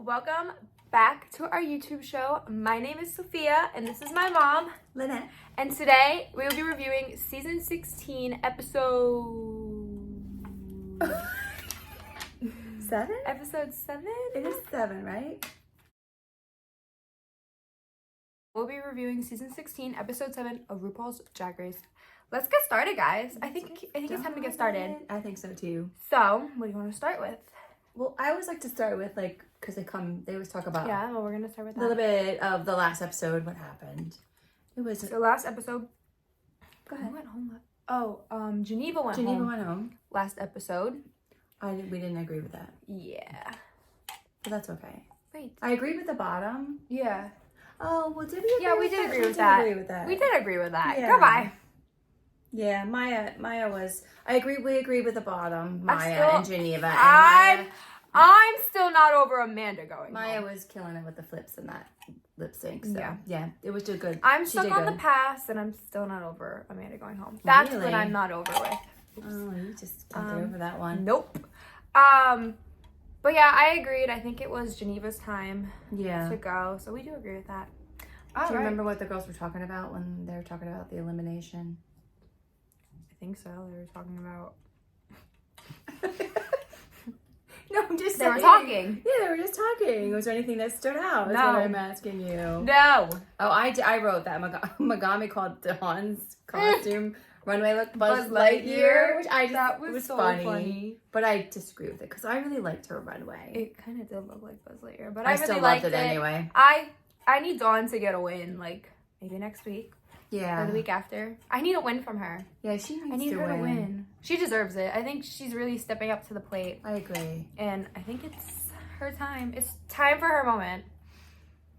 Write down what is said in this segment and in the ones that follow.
Welcome back to our YouTube show. My name is Sophia, and this is my mom, Lynette. And today we will be reviewing season 16, episode 7? Episode 7? It is 7, right? We'll be reviewing season 16, episode 7 of Rupaul's Drag Race. Let's get started, guys. I think it's time to get started. I think so too. So, what do you want to start with? Well, I always like to start with because they always talk about We're gonna start with a little bit of the last episode, what happened. It was the last episode. Go ahead. Who went home? Oh, Geneva went Geneva home. went home. Last episode. We didn't agree with that. Yeah. But that's okay. Wait. I agreed with the bottom. Yeah. Oh, well, did we agree Yeah, we with did that? agree with that. We did agree with that. Yeah. Goodbye. Yeah, Maya was. We agreed with the bottom. Maya still, and Geneva. And I'm still not over Amanda going. Maya home. was killing it with the flips and that lip sync. So yeah, it was too good. I'm She stuck did on good. the past, and I'm still not over Amanda going home. That's Really? what I'm not over with. Oh, you just can't get over that one. Nope. But yeah, I agreed. I think it was Geneva's time to go, so we do agree with that. Do you remember what the girls were talking about when they were talking about the elimination? I think so. They were talking about. No, I'm just They were talking. Yeah, they were just talking. Was there anything that stood out? That's No. what I'm asking you. No. Oh, I wrote that. Megami called Dawn's costume runway look Buzz Lightyear, which I just was so funny. But I disagree with it because I really liked her runway. It kind of did look like Buzz Lightyear, but I I still really loved liked it anyway. I need Dawn to get a win, like maybe next week or Yeah. the week after. I need a win from her. Yeah, she needs I need to her win. to win. She deserves it. I think she's really stepping up to the plate, I agree. and I think it's her time. It's time for her moment.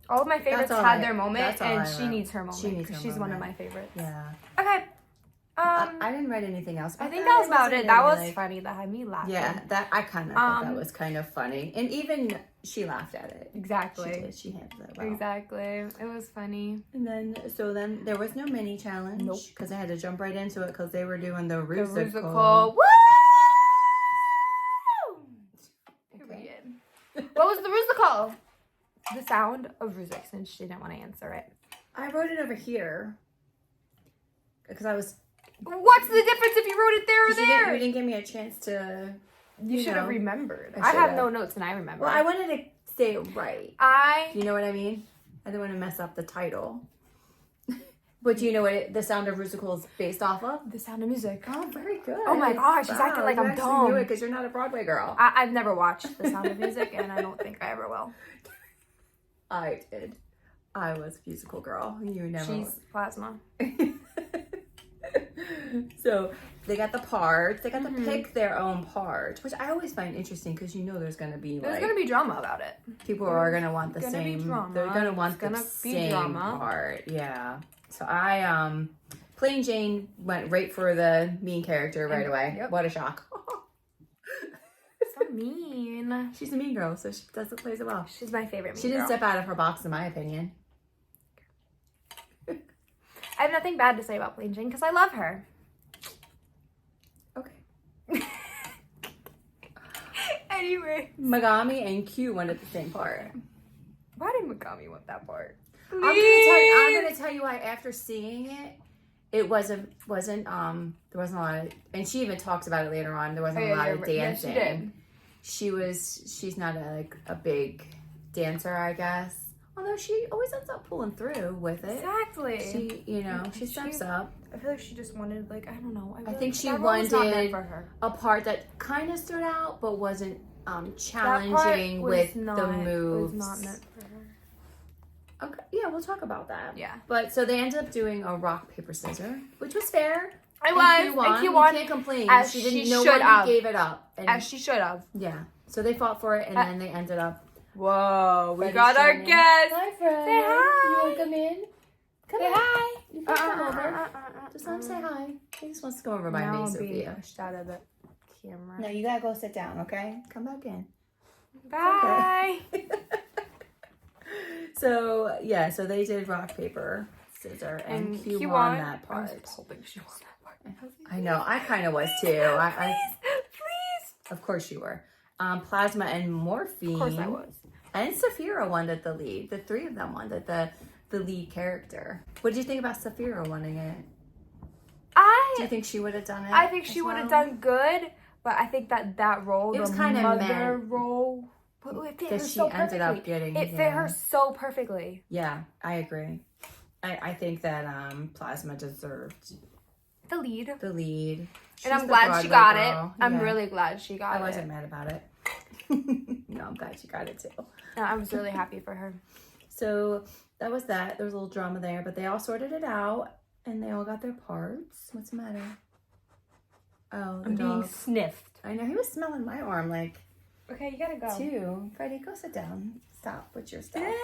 All of my favorites all had I- their moment, that's all and I she wrote. needs her moment She needs because her she's one of moment. my favorites. Yeah. Okay. I didn't write anything else. I think that was about it. That was like, funny. That had me laughing. Yeah, that I kind of thought that was kind of funny, and even she laughed at it. Exactly. She did. She handled it well. Exactly. It was funny. And then there was no mini challenge because I had to jump right into it because they were doing the Rusical. Woo! Okay. What was the Rusical? The sound of Rusic, since she didn't want to answer it. I wrote it over here because I was. What's the difference if you wrote it there or there? You didn't give me a chance to. You should have remembered. I I have should've. no notes and I remember. Well, I wanted to say it right. You know what I mean? I didn't want to mess up the title. But do you know what the sound of Rusical is based off of? The Sound of Music. Oh, very good. Oh my gosh, she's acting like you I'm actually dumb. knew it because you're not a Broadway girl. I've never watched The Sound of Music, and I don't think I ever will. I did. I was a musical girl. You never. She's plasma. So they got the parts. They got to pick their own part, which I always find interesting because there's going to be There's gonna be drama about it. people are going to want the gonna same. be drama. They're going to want It's the gonna be same drama. part. Yeah. So I Plain Jane went right for the mean character right away. Yep. What a shock. So mean. She's a mean girl, so she does it plays it well. She's my favorite mean She didn't girl. step out of her box, in my opinion. I have nothing bad to say about Plain Jane because I love her. Okay. Anyway. Megami and Q wanted the same part. Why did Megami want that part? I'm gonna tell you why. After seeing it, there wasn't a lot of, and she even talks about it later on. There wasn't a lot of dancing. Yeah, she did. She's not a big dancer, I guess. Although she always ends up pulling through with it. Exactly. She steps up. I feel like she just wanted, like, I don't know. I think she that role was not meant wanted for her. a part that kind of stood out, but wasn't That part challenging was with not, the moves. was not meant for her. Okay, yeah, we'll talk about that. Yeah. But so they ended up doing a rock, paper, scissors, which was fair. I was. And Q won. You can't complain. As She didn't. she No should one have. gave it up. And, As she should have. yeah. So they fought for it, and then they ended up. Whoa, we Freddie's got our shining. guest. Hi, friend. Say hi. You want to come in? Come Say in. hi. You can come over. Just let him say hi. He just wants to come over by Now me, I'm being Sophia. pushed out of the camera. No, you gotta go sit down, okay? Come back in. Bye. Okay. So yeah, so they did rock, paper, scissors, and Q won that I was part. hoping she won that part. I know, I kind of was too. Please. Of course you were. Plasma and Morphine. Of course I was. And Saphira wanted the lead. The three of them wanted the lead character. What did you think about Saphira wanting it? Do you think she would have done it? I think she would have done good, but I think that role, it was the kind of mother role, it fit her so perfectly. It fit her so perfectly. Yeah, I agree. I think that Plasma deserved the lead. She's and I'm glad she got it. I'm Yeah. really glad she got it. I wasn't mad about it. No, I'm glad she got it too. No, I was really happy for her. So that was that. There was a little drama there, but they all sorted it out and they all got their parts. What's the matter? Oh, the I'm dog. being sniffed. I know, he was smelling my arm like. Okay, you gotta go. Too. Freddie, go sit down. Stop with your stuff. Hey.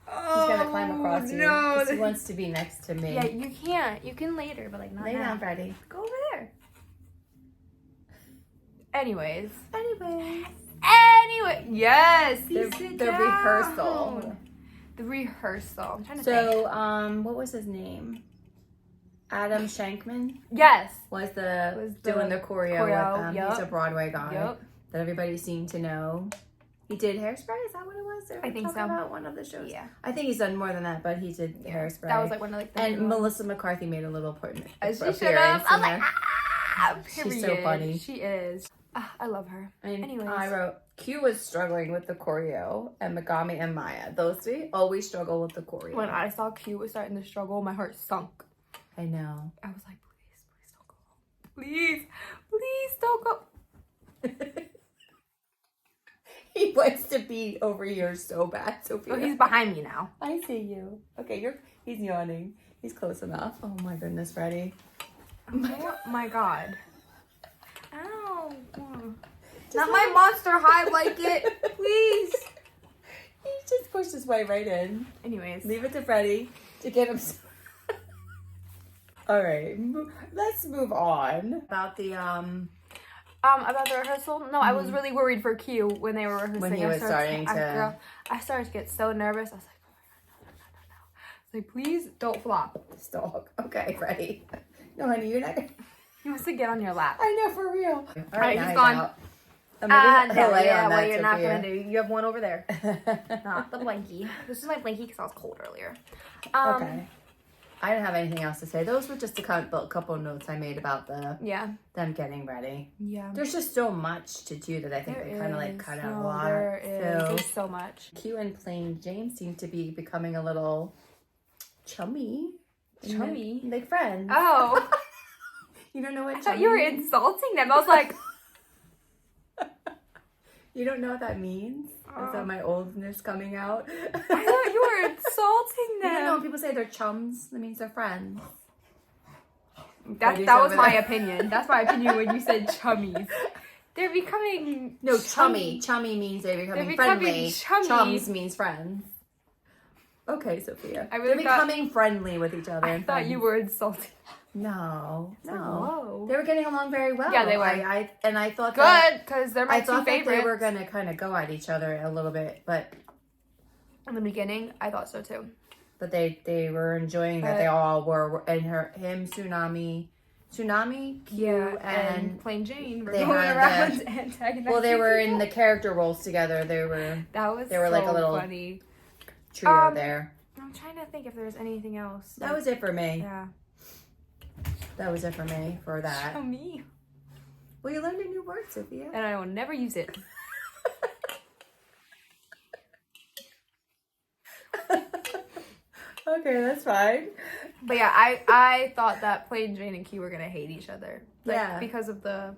He's gonna climb across you. No. 'Cause he wants to be next to me. Yeah, you can't. You can later, but like not Lay now. down, Freddie. Go over there. Anyways. Yes. The rehearsal. The rehearsal. I'm trying to think. So, what was his name? Adam Shankman. Yes. Was doing the choreo with them. Yep. He's a Broadway guy. Yep. That everybody seemed to know. He did Hairspray. Is that what it was? I think so. About one of the shows. Yeah. I think he's done more than that, but he did Hairspray. That was like one of like. And Melissa McCarthy made a little appointment. As she should have. I'm like, She's so funny. She is. I love her. And anyways, I wrote Q was struggling with the choreo, and Megami and Maya. Those three always struggle with the choreo. When I saw Q was starting to struggle, my heart sunk. I know. I was like, please don't go. Please don't go. He wants to be over here so bad, Sophia. Oh, he's behind me now. I see you. Okay, he's yawning. He's close enough. Oh my goodness, Freddie. Oh my god. Ow. Not my Monster High blanket, please. He just pushed his way right in. Anyways. Leave it to Freddie to get him. All right, let's move on. About the about the rehearsal. No, I was really worried for Q when they were rehearsing. When he was starting to. I started to get so nervous. I was like, oh my god, no. I was like, please don't flop. Stop. Okay, Freddie. No, honey, you're not gonna. He wants to get on your lap. I know, for real. All right, he's gone. Well, you're not gonna do. You have one over there. Not the blankie. This is my blankie because I was cold earlier. Okay. I didn't have anything else to say. Those were just a couple notes I made about them getting ready. Yeah. There's just so much to do that I think they kind of like cut out a lot. There's so much. Q and Plain Jane seem to be becoming a little chummy. Like friends. Oh. You don't know what I thought you were insulting them. I was like. You don't know what that means? Is that my oldness coming out? I thought you were insulting them. You don't know when people say they're chums, that means they're friends. That was my opinion. That's my opinion when you said chummies. They're becoming chummy. Chummy means they're becoming friendly. Chums means friends. Okay, Sophia. They're becoming friendly with each other. I thought you were insulting. No. Whoa. They were getting along very well. Yeah, they were. I thought good because they're my two that favorites. They were gonna kind of go at each other a little bit, but in the beginning, I thought so too. But they were enjoying that they all were, and him, Tsunami, Q, and Plain Jane were going around antagonizing. Well, they were in the character roles together. They were so like a little funny trio there. I'm trying to think if there's anything else. That was it for me. Yeah. That was it for me for that. Show me. Well, you learned a new word, Sophia. And I will never use it. Okay, that's fine. But yeah, I thought that Plain Jane and Q were gonna hate each other. Like, because of the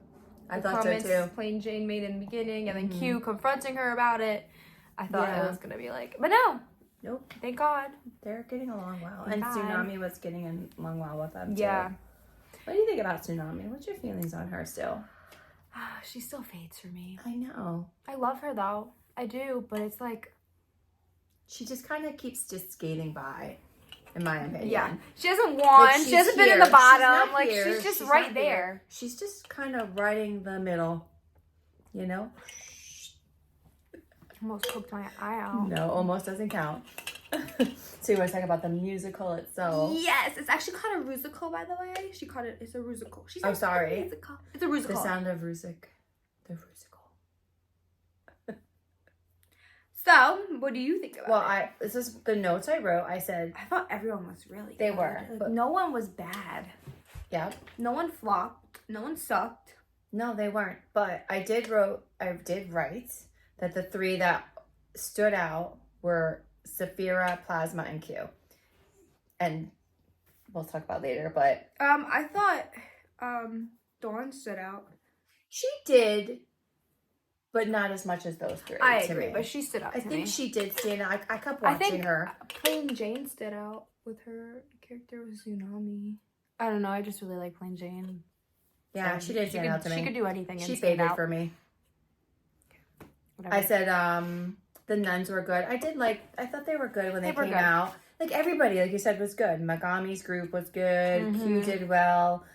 comments Plain Jane made in the beginning, and then Q confronting her about it. I thought it was gonna be like, but no. Nope. Thank God. They're getting along well. And Tsunami was getting along well with them too. Yeah. What do you think about Tsunami? What's your feelings on her still? She still fades for me. I know. I love her though. I do, but it's like she just kind of keeps just skating by, in my opinion. Yeah. She hasn't won. She hasn't been in the bottom. Like she's just right there. She's just kind of riding the middle, you know? Almost poked my eye out. No, almost doesn't count. So you want to talk about the musical itself? Yes, it's actually called a rusical, by the way. She called it. It's a rusical. She said, sorry. It's a rusical. The sound of rusic. The rusical. So, what do you think about it? This is the notes I wrote. I said I thought everyone was really good. They were, Like, but- no one was bad. yeah. No one flopped. No one sucked. No, they weren't. But I did write that the 3 that stood out were Saphira, Plasma, and Q. And we'll talk about later, but I thought Dawn stood out. she did, but not as much as those 3. I to agree, me. but she stood out. I to think me. she did stand out. I kept I watching think her. Plain Jane stood out with her character was Tsunami. I don't know. I just really like Plain Jane. Yeah, So she did stand out to me. She could do anything. And She stand faded out. for me. Whatever. I said the nuns were good. I thought they were good when they were came good. out. Like everybody, like you said, was good. Megami's group was good. Q did well.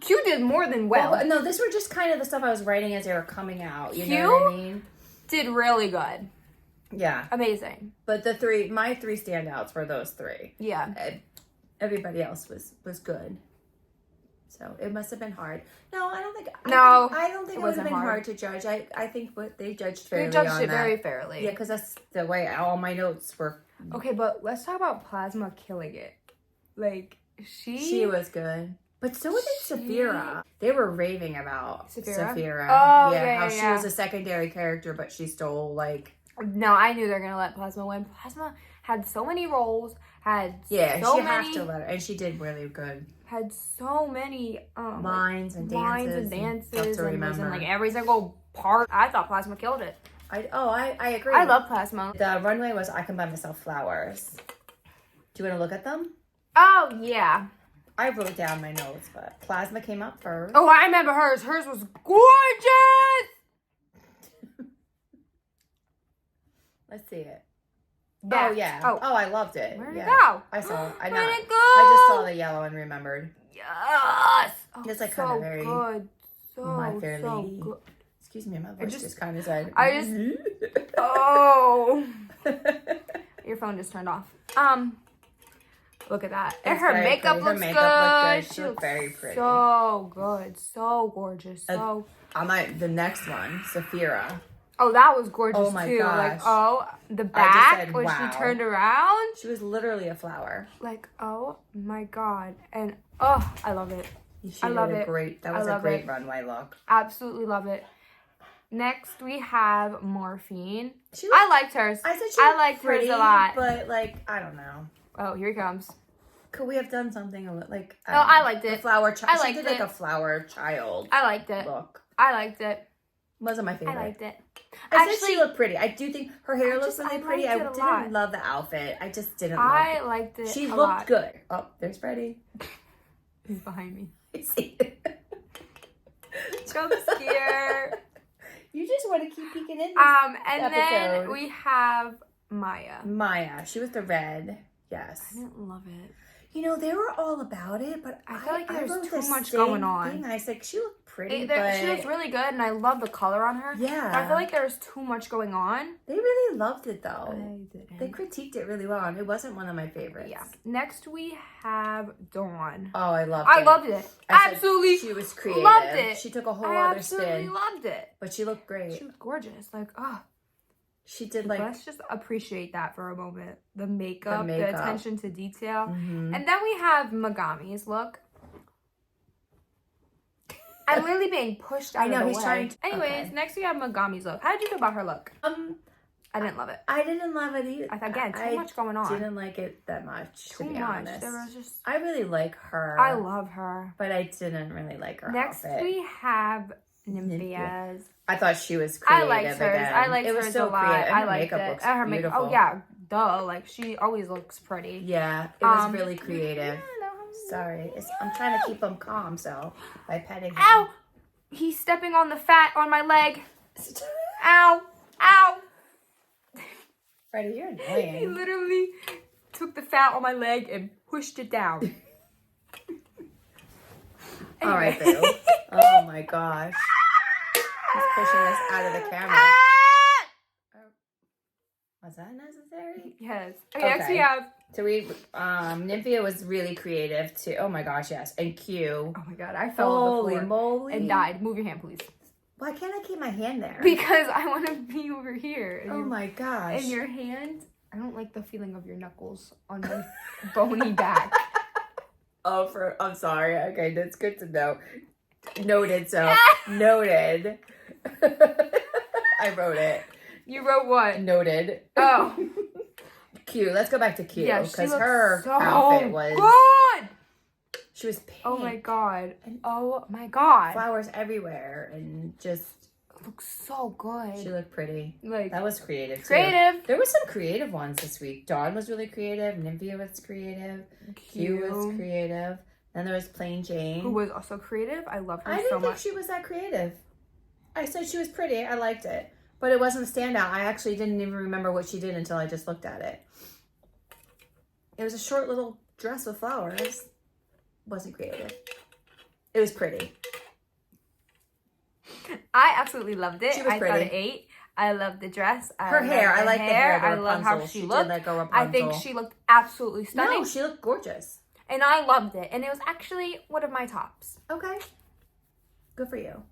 Q did more than well. No, these were just kind of the stuff I was writing as they were coming out. You Q know what I mean? Did really good. Yeah. Amazing. But my 3 standouts were those 3. Yeah. Everybody else was good. So it must have been hard. No, I don't think. I don't think it would have been hard to judge. I think what they judged fairly. They judged on it that. very fairly. Yeah, because that's the way all my notes were. Okay, but let's talk about Plasma killing it. Like She was good. But so did Saphira. They were raving about Saphira. Oh, how yeah. she was a secondary character, but she stole No, I knew they were gonna let Plasma win. Plasma had so many roles. she have to let her, and she did really good. Had so many lines and dances. and stuff to was in remember. like every single part. I thought Plasma killed it. I agree. I love Plasma. The runway was I Can Buy Myself Flowers. Do you want to look at them? Oh yeah. I wrote down my notes, but Plasma came up first. Oh, I remember hers. Hers was gorgeous. Let's see it. Yeah. Oh yeah. Oh. I loved it. Where'd it yeah. go? I saw it. Where'd it go? I just saw the yellow and remembered. Yes. Oh, It's like so kind of very good. So My Fair so Lady. good. Excuse me, my voice just kind of said. Oh. Your phone just turned off. Look at that. And It's her very makeup pretty. Her looks makeup looked good. good. She looked very pretty. So good. So gorgeous. So. The next one, Saphira. Oh, that was gorgeous Oh my too. gosh. Like, the I just back said, when wow. she turned around. She was literally a flower. Like, oh my god. And I love it. I love it. That was a great it. runway look. Absolutely love it. Next we have Morphine. She looked, I liked hers. I said she liked pretty, hers a lot. But I don't know. Oh, here he comes. Could we have done something like? I liked it. The flower child. I She did liked like a flower child. I liked it. Look. I liked it. Wasn't my favorite. I liked it. I said she looked pretty. I do think her hair looks really pretty. I liked it a lot. didn't love the outfit. I just didn't I love it. liked it. She a looked lot. good. Oh, there's Freddie. He's behind me. I see it. Jump scare. You just want to keep peeking in. And then episode. we have Maya. Maya. She was the red. Yes. I didn't love it. You know, they were all about it, but I feel like there's wrote too the much same going on. thing. I said she looked pretty, but She looks really good, and I love the color on her. yeah, But I feel like there's too much going on. they really loved it though. I didn't. They critiqued it really well, and it wasn't one of my favorites. Yeah. Next we have Dawn. Oh, I loved I it. loved it. I said Absolutely. she was creative. Loved it. She took a whole I other absolutely spin, loved it. but she looked great. She was gorgeous. Like, She did like let's just appreciate that for a moment. The makeup, the makeup. attention to detail. mhm. And then we have Megami's look. I'm literally being pushed out I know, of the he's way. trying to- Anyways, okay. next we have Megami's look. How did you feel about her look? I didn't love it. I didn't love it either. I thought, again, too much going on. Didn't like it that much. Too to be much. honest. There was just... I really like her. I love her. but I didn't really like her Next outfit. we have Nymphia's. I thought she was I creative liked hers. again. I liked it was hers so a lot. creative. And I her liked makeup it. looks And her beautiful. makeup. Oh yeah, duh. Like she always looks pretty. Yeah, it was Um, really creative. Sorry, I'm trying to keep him calm, so by petting him. Ow! He's stepping on the fat on my leg. Ow! Ow! Freddie, you're He annoying. literally took the fat on my leg and pushed it down. All right, Boo. Oh my gosh. He's pushing us out of the camera. Ah! Was that necessary? Yes. Okay, next we Okay. have... So Nymphia was really creative too. Oh my gosh, yes. And Q. Oh my god, I fell on the Holy floor moly. and died. Move your hand, please. Why can't I keep my hand there? Because I want to be over here. Oh my gosh. And your hand, I don't like the feeling of your knuckles on my bony back. I'm sorry. Okay, that's good to know. Noted, so noted. I wrote it. You wrote what? Noted. Oh. Q. Let's go back to Q. Yeah, because her so outfit was good. She was pink. Oh my god. Oh my god. Flowers everywhere and just Looks so good. she looked pretty. Like That was creative too. creative. There were some creative ones this week. Dawn was really creative. Nymphia was creative. Q was creative. Then there was Plain Jane. Who was also creative. I love her I so didn't think much. she was that creative. I said she was pretty. I liked it. But it wasn't a standout. I actually didn't even remember what she did until I just looked at it. It was a short little dress with flowers. Wasn't creative. It was pretty. I absolutely loved it. She was I thought pretty. it 8. I loved the dress. Her hair. I like the hair. I love how she looked. Did like a I think Rapunzel. she looked absolutely stunning. No, she looked gorgeous. And I loved it. And it was actually one of my tops. Okay. Good for you.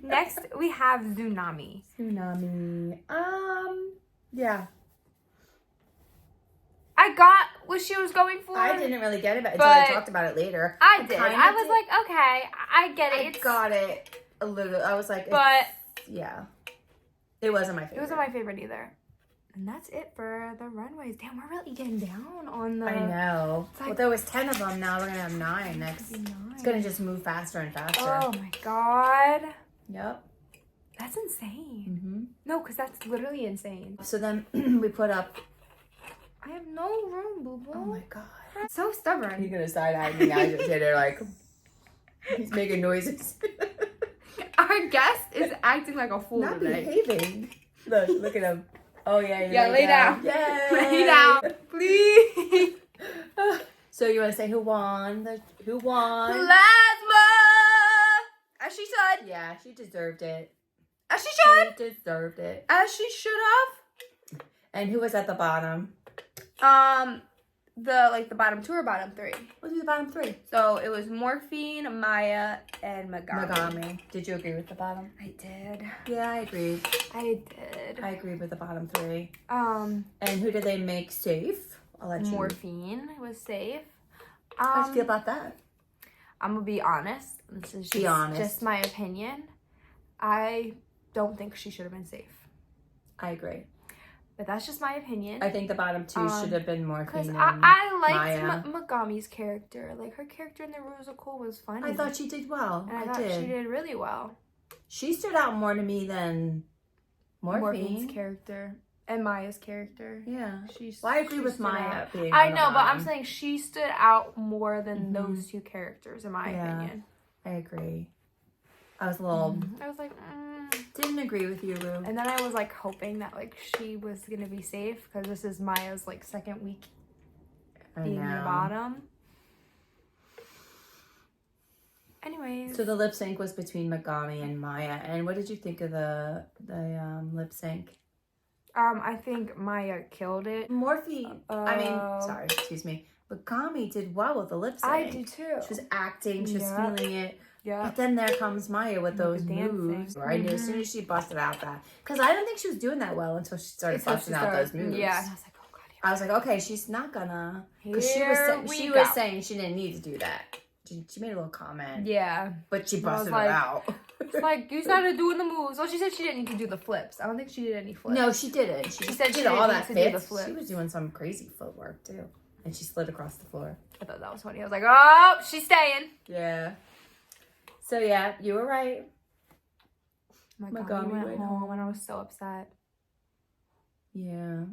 Next, we have Tsunami. Tsunami. Yeah. I got what she was going for. I didn't really get it until I But talked about it later. I did. kinda I was did. like, okay, I get it. I got it a little. I was like, But yeah. It wasn't my it favorite. wasn't my favorite either. And that's it for the runways. Damn, we're really getting down on the... I know. It's like- Well, there was 10 of them. Now we're going to have 9 next. It's going to just move faster and faster. Oh my god. Yep. That's insane. Mm-hmm. No, because that's literally insane. So then we put up. I have no room, boo-boo. Oh my god. So stubborn. He's going to side-eye me. I just hit her like. He's making noises. Our guest is acting like a fool Not today. behaving. Look at him. Oh yeah. Yeah, lay down. Yay. Lay down. Please. So you want to say who won? Who won? Plasma! As she should. Yeah, she deserved it. As she should. She deserved it. As she should have. And who was at the bottom? The bottom 2 or bottom 3. What was the bottom 3? So it was Morphine, Maya, and Megami. Megami. Did you agree with the bottom? I did. Yeah, I agreed. I did. I agreed with the bottom 3. Um, And who did they make safe? I'll let you. Morphine was safe. How do you feel about that? I'm gonna be honest. This is Be honest. just my opinion. I don't think she should have been safe. I agree. But that's just my opinion. I think the bottom 2 should have been Morphine Because and I liked Maya. Megami's character. Like, her character in the Rupaul was funny. I thought she did well. And I I thought did. she did really well. She stood out more to me than Morphine. Morphine's character. And Maya's character. Yeah. She's, Well, I agree she with stood Maya out. being I on the know, but I'm bottom. saying she stood out more than Mhm. those 2 characters, in my Yeah. opinion. I agree. I was a little... I was like, Didn't agree with you, Rue. And then I was like hoping that like she was gonna be safe because this is Maya's like 2nd week I being know. the bottom. Anyways, So the lip sync was between Megami and Maya. And what did you think of the lip sync? I think Maya killed it. Morphine. Sorry, excuse me. Megami did well with the lip sync. I do too. She was acting. She was Yeah. feeling it. Yeah. But then there comes Maya with those the dancing. moves. I knew as soon as she busted out that. Because I didn't think she was doing that well until she started busting out those moves. Yeah. And I was like, oh god. I was like, okay, she's not gonna. Because Here she we was go. saying she didn't need to do that. She made a little comment. Yeah. But she I was busted like- it out. It's like you started doing the moves. Well, she said she didn't need to do the flips. I don't think she did any flips. No, she didn't. She just said did she all didn't that need to do the fits. flips. She was doing some crazy footwork too. And she slid across the floor. I thought that was funny. I was like, oh, she's staying. Yeah. So yeah, you were right. My My god, God, we we went went home and I was so upset. Yeah.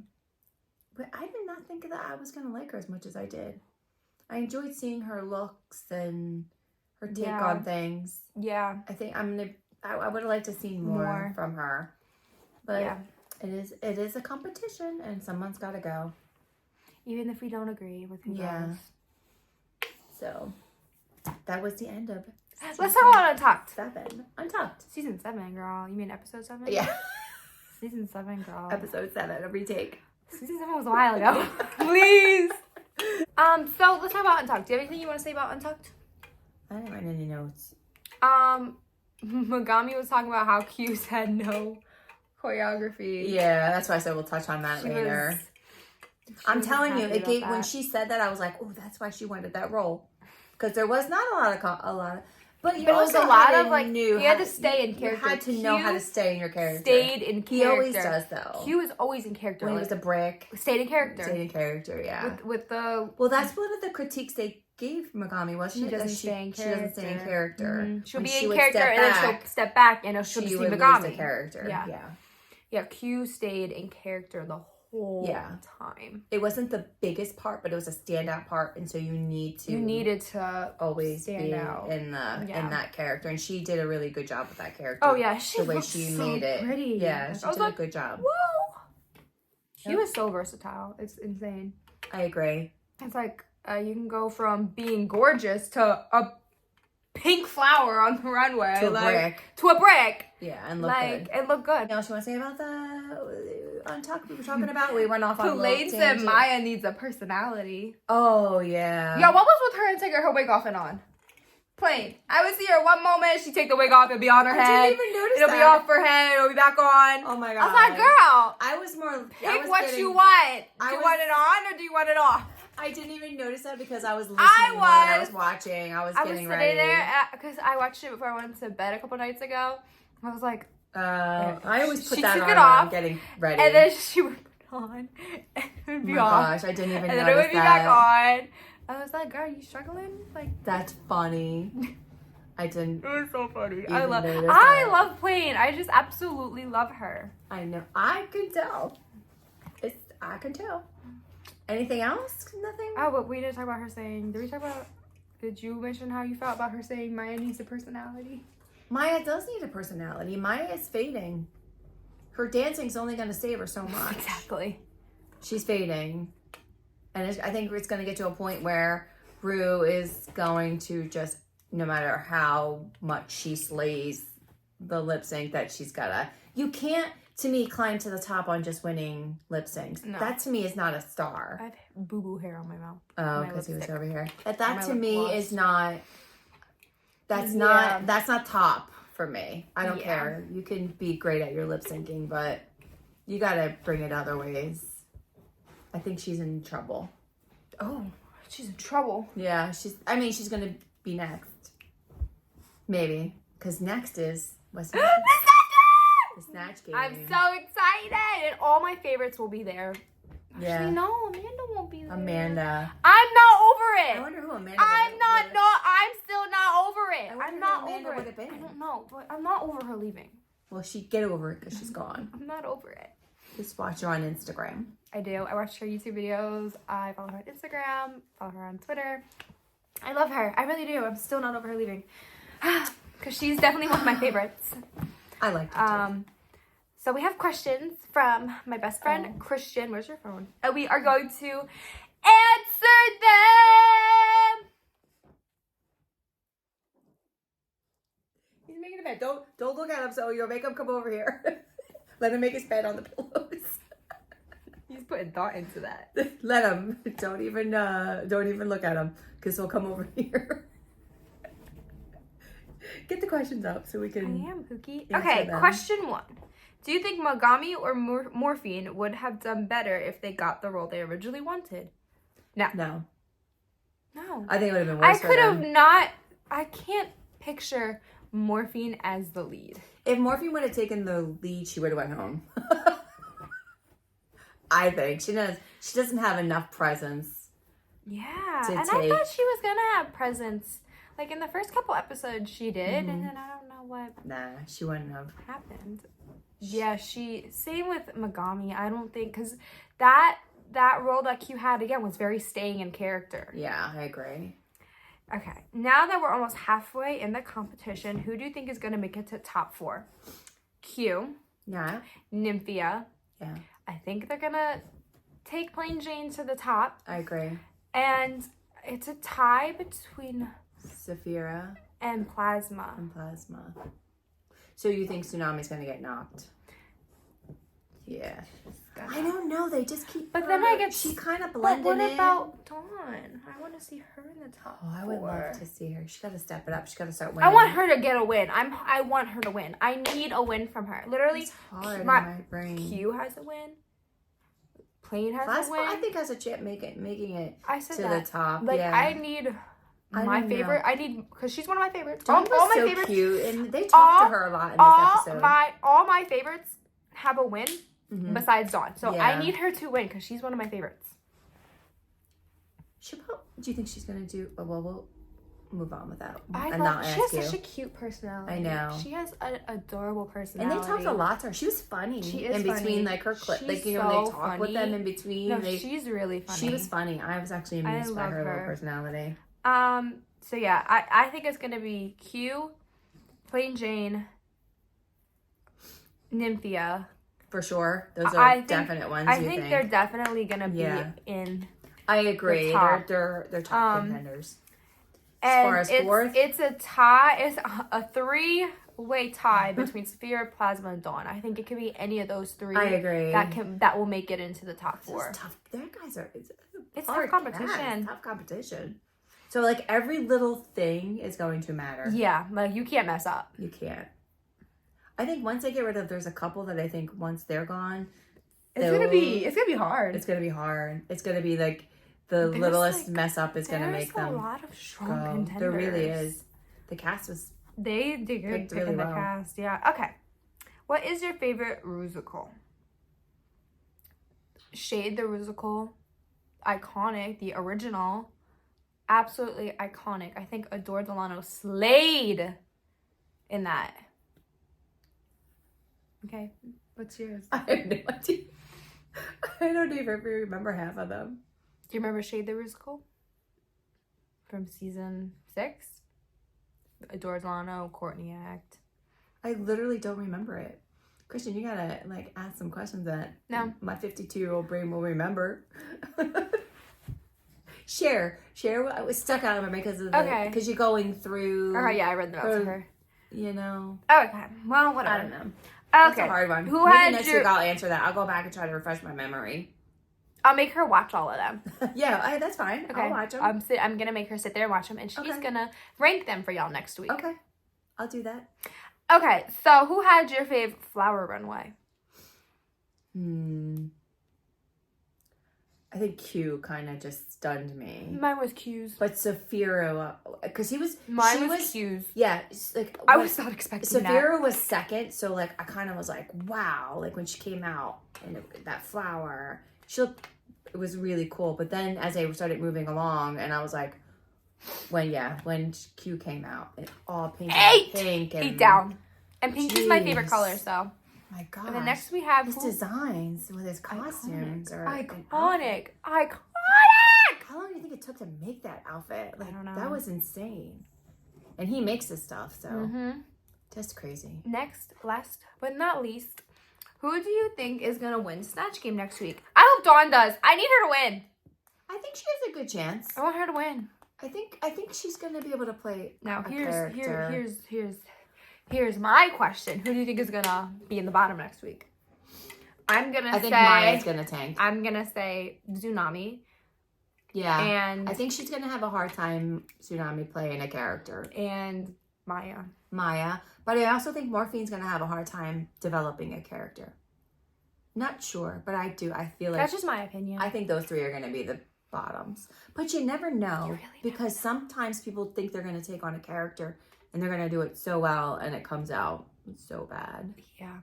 But I did not think that I was gonna like her as much as I did. I enjoyed seeing her looks and her take Yeah. on things. Yeah. I think I would have liked to see more from her. But Yeah. it is a competition and someone's gotta go. Even if we don't agree with who Yeah. goes. So that was the end of Let's talk about Untucked. 7. Untucked. Season 7, girl. You mean episode 7? Yeah. Season 7, girl. Episode 7, a retake. Season 7 was a while ago. Please. So let's talk about Untucked. Do you have anything you want to say about Untucked? I didn't write any notes. Megami was talking about how Q's had no choreography. Yeah, that's why I said we'll touch on that later. I'm telling you, when she said that, I was like, oh, that's why she wanted that role, because there was not a lot of. But you also it was a lot of you had to stay in character. You had to know how to stay in your character. Stayed in character. He always does though. Q is always in character. When he was a brick. Stayed in character. Stayed in character, yeah. With the. Well, that's one of the critiques they gave Megami, wasn't it? She doesn't stay in character. She doesn't stay in character. Mm-hmm. She'll be in character and then she'll step back and she'll just be Megami. Lose the character. Yeah. Q stayed in character the whole time. It wasn't the biggest part, but it was a standout part, and so you needed to always stand out in that character, and she did a really good job with that character. Oh yeah, the way she made it pretty. Yeah, she did a good job. Whoa, she was so versatile. It's insane. I agree. It's like you can go from being gorgeous to a pink flower on the runway to a brick. Yeah, and look good. And look good. Anything else you want to say about that? We were talking about. We went off on a Plain said Maya needs a personality. Oh yeah. Yeah, what was with her and taking her wig off and on? Plain. I would see her one moment, she'd take the wig off, it'll be on her head. I didn't even notice It'll be off her head, it'll be back on. Oh my god. I was like, girl. I was more. Pick what you want. Do you want it on or do you want it off? I didn't even notice that because I was listening when I was watching. I was getting ready. Sitting there because I watched it before I went to bed a couple nights ago. I was like, I always put that on when off, I'm getting ready. And then she would put it on. And it would be off. Oh my gosh, I didn't even notice that. And then it would be back on. I was like, girl, are you struggling? Like, that's funny. I didn't. It was so funny. I love Plain. I just absolutely love her. I know. I could tell. I could tell. Anything else? Nothing? Oh, but we didn't talk about her saying. Did you mention how you felt about her saying Maya needs a personality? Maya does need a personality. Maya is fading. Her dancing's only going to save her so much. Exactly. She's fading. And I think it's going to get to a point where Rue is going to just, no matter how much she slays the lip sync, that she's got to... You can't, to me, climb to the top on just winning lip syncs. No. That, to me, is not a star. I have boo-boo hair on my mouth. Oh, because he was over here. That to me is not... That's not top for me. I don't care. You can be great at your lip syncing, but you gotta bring it other ways. I think she's in trouble. Oh, she's in trouble. Yeah, she's gonna be next. Maybe. Because next is what's next? The Snatch Game. I'm so excited. And all my favorites will be there. Yeah. Actually, no, Amanda won't be there. Amanda. I'm not over it. I wonder who Amanda I'm still not over it. I'm not Amanda over would it. have been. I don't know, but I'm not over her leaving. Well, get over it because she's gone. I'm not over it. Just watch her on Instagram. I do. I watch her YouTube videos. I follow her on Instagram. Follow her on Twitter. I love her. I really do. I'm still not over her leaving. Because she's definitely one of my favorites. I like her too. So we have questions from my best friend, Christian. Where's your phone? And we are going to answer them. He's making a bed. Don't look at him so you'll make him come over here. Let him make his bed on the pillows. He's putting thought into that. Let him. Don't even look at him because he'll come over here. Get the questions up so we can. I am, Pookie. Okay, question 1. Do you think Megami or Morphine would have done better if they got the role they originally wanted? No. I think it would have been worse. I could have not. I can't picture Morphine as the lead. If Morphine would have taken the lead, she would have went home. I think she doesn't have enough presence. Yeah, and I thought she was gonna have presence. Like in the first couple episodes, she did, and then I don't know what. Nah, she wouldn't have happened. Yeah, same with Megami. I don't think, because that role that Q had again was very staying in character. Yeah, I agree. Okay, now that we're almost halfway in the competition, who do you think is going to make it to top 4? Q. Yeah. Nymphia. Yeah. I think they're going to take Plain Jane to the top. I agree. And it's a tie between Saphira and Plasma. So you think Tsunami's going to get knocked? Yeah. I don't know. They just keep. But then I get. She kind of But blended what in. about Dawn? I want to see her in the top. Oh, I would 4. love to see her. She got to step it up. She got to start winning. I want her to get a win. I want her to win. I need a win from her. Literally, it's hard in my my brain. Q has a win. Plane has a Plasma, win. I think has a chance making it I said to that. the top. Like yeah. I need my favorite. I need because she's one of my favorites. Dawn was all my so favorites. cute, and they talked to her a lot in this episode. All my favorites have a win besides Dawn. So Yeah. I need her to win because she's one of my favorites. Do you think she's gonna do? Oh, well, we'll move on with that. She has such a cute personality. I know. She has an adorable personality. And they talked a lot to her. She was funny. She is in between funny. like her clip, She's like they talk with them in between. No, she's really funny. She was funny. I was actually amused by her little personality. So yeah, I think it's gonna be Q, Plain Jane, Nymphia. For sure, those are definite ones. I think they're definitely gonna be in. I agree. They're top contenders. As far as fourth, it's a tie. It's a 3-way tie between Saphira, Plasma, and Dawn. I think it could be any of those 3. I agree. That will make it into the top 4. It's tough. Their guys are. It's tough competition. It's tough competition. So like every little thing is going to matter. Yeah, like you can't mess up. You can't. I think once they get rid of, there's a couple that I think once they're gone, it's gonna be hard. It's gonna be hard. It's gonna be like the littlest mess up is gonna make them. There's a lot of strong contenders. There really is. The cast was. They did good picking really the cast. Yeah. Okay. What is your favorite Rusical? Shade the Rusical, iconic. The original, absolutely iconic. I think Adore Delano slayed in that. Okay, what's yours? I have no idea. I don't even remember half of them. Do you remember Shade the Rusical? From season 6? Adore Delano, Courtney Act. I literally don't remember it. Christian, you gotta like ask some questions that my 52-year-old brain will remember. Share what was stuck out of me because of because you're going through. Oh yeah, I read the notes of her. You know. Okay, well whatever. I don't know. Okay, that's a hard one. Maybe next week I'll answer that. I'll go back and try to refresh my memory. I'll make her watch all of them. Yeah, that's fine. Okay. I'll watch them. I'm gonna make her sit there and watch them, and she's gonna rank them for y'all next week. Okay, I'll do that. Okay, so who had your fave flower runway? I think Q kind of just stunned me. Mine was Q's. But Saphira, because Mine was Q's. Yeah, like I was not expecting that. Saphira was second, so like I kind of was like, wow, like when she came out and that flower, it was really cool. But then as they started moving along, and I was like, when Q came out, it all pink and 8 down. And pink is my favorite color, so. My God. And then next we have his designs with his costumes are iconic. How long do you think it took to make that outfit? Like, I don't know. That was insane. And he makes this stuff, so just crazy. Next, last but not least, who do you think is gonna win Snatch Game next week? I hope Dawn does. I need her to win. I think she has a good chance. I want her to win. I think she's gonna be able to play. Now here's my question. Who do you think is gonna be in the bottom next week? I think Maya's gonna tank. I'm gonna say Tsunami. Yeah. And I think she's gonna have a hard time Tsunami playing a character. And Maya. But I also think Morphine's gonna have a hard time developing a character. Not sure, but I feel like that's just my opinion. I think those 3 are gonna be the bottoms. But you never know because sometimes people think they're gonna take on a character and they're gonna do it so well, and it comes out so bad. Yeah.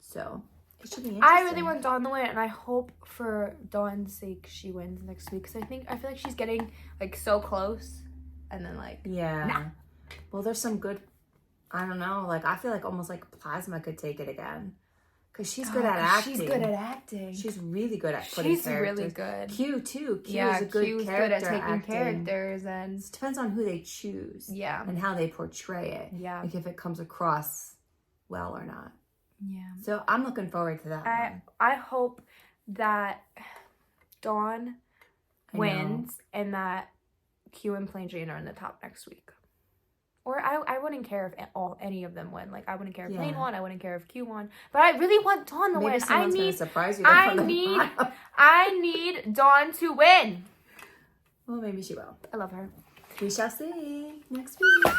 So it should be interesting. I really want Dawn to win, and I hope for Dawn's sake she wins next week. Because I feel like she's getting like so close, and then like Well, there's some good. I don't know. Like I feel like almost like Plasma could take it again. Because she's good at acting. She's good at acting. She's really good at putting characters. She's really good. Q too. Q is a good character good at taking characters, and it depends on who they choose. Yeah. And how they portray it. Yeah. Like if it comes across well or not. Yeah. So I'm looking forward to that one. I hope that Dawn wins and that Q and Plain Jane are in the top next week. Or I wouldn't care if any of them win. Like, I wouldn't care if Lane won. I wouldn't care if Q won. But I really want Dawn to win. Maybe someone's going to surprise you. I need Dawn to win. Well, maybe she will. I love her. We shall see next week.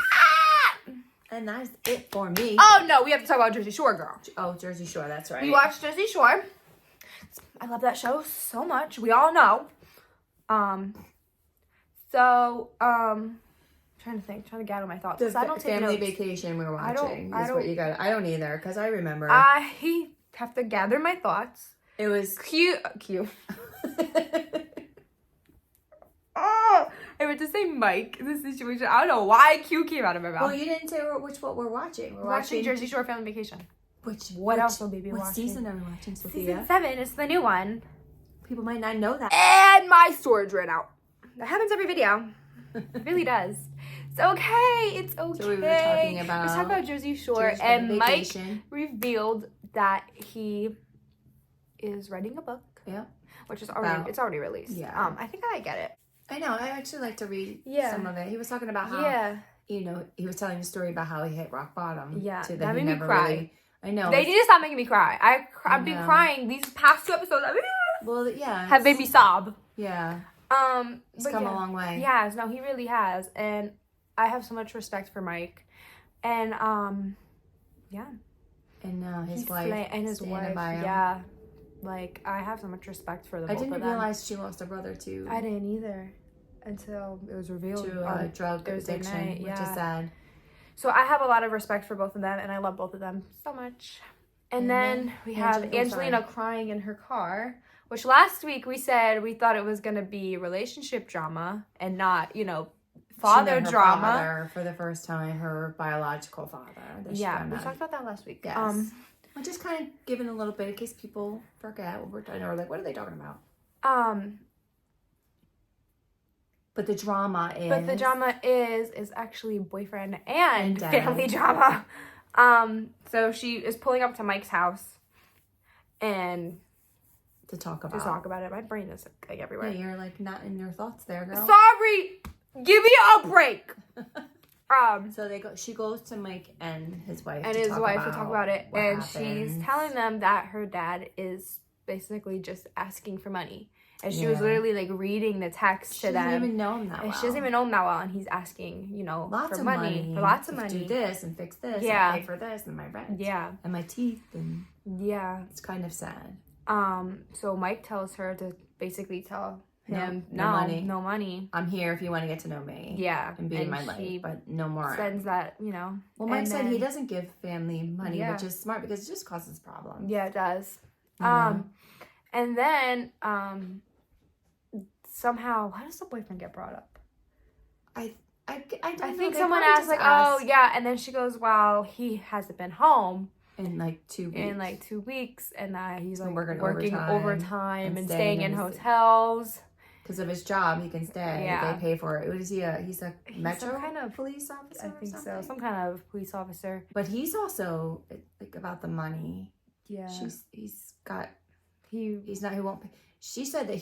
And that's it for me. Oh, no. We have to talk about Jersey Shore, girl. Oh, Jersey Shore. That's right. We watched Jersey Shore. I love that show so much. We all know. Trying to gather my thoughts. The I don't take family notes. Vacation we're watching is what you got. I don't either, because I remember. I have to gather my thoughts. It was cute. Oh, I meant to say Mike in this situation. I don't know why Q came out of my mouth. Well, you didn't say what we're watching. We're watching Jersey Shore Family Vacation. What else will we be watching? What season are we watching, Sophia? Season 7 is the new one. People might not know that. And my storage ran out. That happens every video. It really does. It's okay. It's okay. So we were talking about Jersey Shore, and Mike revealed that he is writing a book. Yeah. Which is already released. Yeah. I think I get it. I know. I actually like to read some of it. He was talking about how he was telling a story about how he hit rock bottom. Yeah. Too, that made me cry. I know. They need to stop making me cry. I've been crying these past 2 episodes. Have made me sob. Yeah. He's come a long way. He has. No, he really has. And I have so much respect for Mike. And And his wife. And his wife. Yeah. Like, I have so much respect for them. I didn't realize she lost a brother too. I didn't either. Until it was revealed. To drug addiction, which is sad. So I have a lot of respect for both of them, and I love both of them so much. And then we have Angelina crying in her car, which last week we said we thought it was going to be relationship drama and not, father drama. Father for the first time, her biological father. Yeah, we talked about that last week. Yes. I'm just kind of giving a little bit in case people forget what we're talking about, or like, what are they talking about? But the drama is actually boyfriend and family drama. So she is pulling up to Mike's house and to talk about it. My brain is like everywhere. Yeah, you're like not in your thoughts there, girl. Sorry. Give me a break. So she goes to Mike and his wife to talk about it, and she's telling them that her dad is basically just asking for money. And she was literally like reading the text to them. She doesn't even know him that well. She doesn't even know him that well, and he's asking, for money. For lots of money. Do this and fix this and pay for this and my rent. Yeah. And my teeth and it's kind of sad. So Mike tells her to basically tell him no money. I'm here if you want to get to know me. Yeah. And be in my life, but no more. Sends that, Well, Mike said he doesn't give family money, which is smart because it just causes problems. Yeah, it does. And then somehow, how does the boyfriend get brought up? I think someone asked and then she goes, "Well, he hasn't been home in like 2 weeks." In like 2 weeks, and he's like working overtime and staying in hotels. Because of his job, he can stay. Yeah. They pay for it. What is he? He's a metro some kind of police officer. I think so. Some kind of police officer. But he's also like about the money. Yeah. He's not. He won't pay. She said that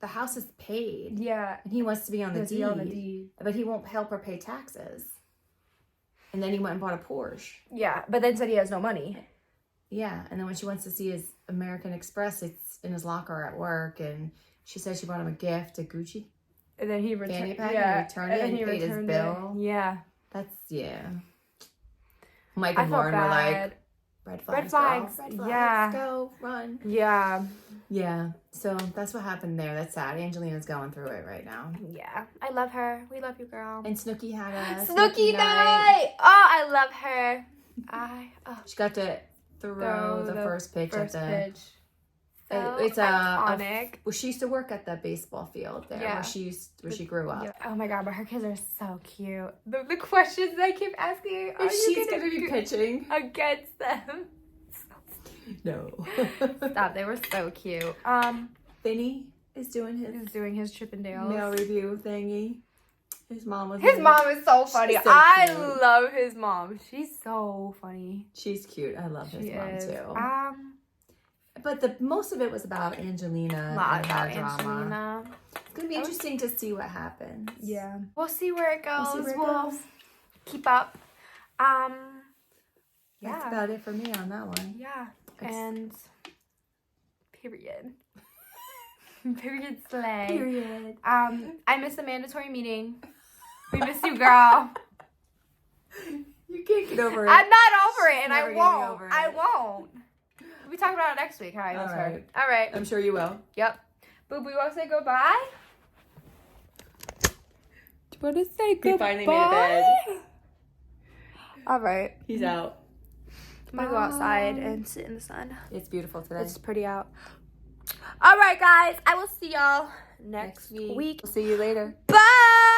the house is paid. Yeah. And he wants to be on the deed. But he won't help her pay taxes. And then he went and bought a Porsche. Yeah, but then said he has no money. Yeah, and then when she wants to see his American Express, it's in his locker at work, and she said she bought him a gift, a Gucci and then he returned it. Yeah, and he paid his bill. Yeah. That's, Mike and Lauren were like, red flags. Yeah. Go, run. Yeah. Yeah. So that's what happened there. That's sad. Angelina's going through it right now. Yeah. I love her. We love you, girl. And Snooki had a Snooki night. Oh, I love her. She got to throw the first pitch at the pitch. So it's iconic. Well, she used to work at the baseball field there where she grew up. Yeah. Oh my god, but her kids are so cute. The questions they keep asking, she's gonna be pitching against them. No. Stop, they were so cute. Vinny is doing his Chippendales mail review thingy. His mom is so funny. I love his mom. She's so funny. She's cute. I love his mom too. But most of it was about Angelina and her drama. It's gonna be interesting to see what happens. Yeah, we'll see where it goes. keep up. That's about it for me on that one. Yeah. And period. Period slay. Period. I missed the mandatory meeting. We miss you, girl. You can't get over it. I'm not over it, and I Never won't. getting over it. I won't. We talk about it next week. How I miss her. All right. I'm sure you will. Yep. Boo, we want to say goodbye. Do you want to say goodbye? He finally made a bed. All right. He's out. I'm gonna go outside and sit in the sun. It's beautiful today. It's pretty out. All right, guys. I will see y'all next week. We'll see you later. Bye.